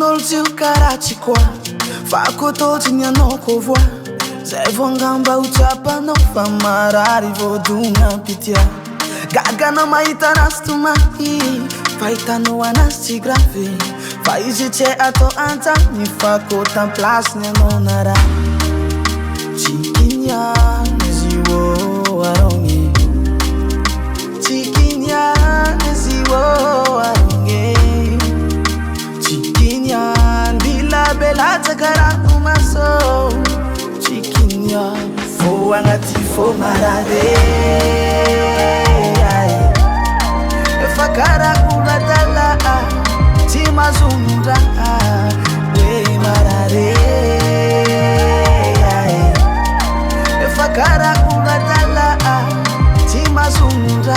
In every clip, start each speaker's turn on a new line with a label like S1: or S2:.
S1: Nolzio karachi kwa Fako tolzini anoko voa Zay vongamba uchapanao fa marary voduna pitia Gagana mahita nasy tomahy Fahitanao anazy tsy gravy Fa izy tsy atao antany Fako tamplasiny anao na raha Tsikiniana izy ô arogny Tsikiniana izy ô arogny Tsikiniana bila belatsaka rano maso Tsikiniana fo agnaty fo marare Efa karakura dala Tsy mazonondra Wey marare Efa karakura dala Tsy mazonondra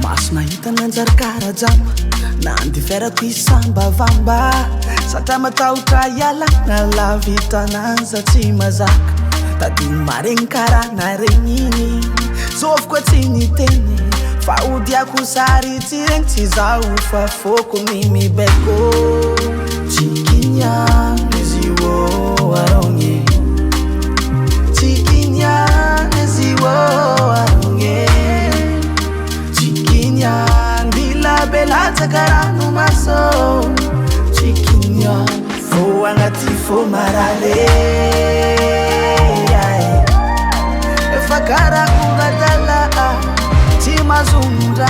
S1: Maso nahita nanjary karajama Nandiferako isambavamba Satra matahotra ialana lavitra nanza tsy mazaka Tady maregny karana regniny Zovy koa tsy niteny Fa odiako sary tsy regny tsy zaho Fa foko mimibeko Tsikiniana izy ô arogny Tsikiniana izy ô arogny Tsikiniana bila belatsaka rano maso Tsikiniana fo agnaty fo marare Efa karakura dala Tsy mazonondra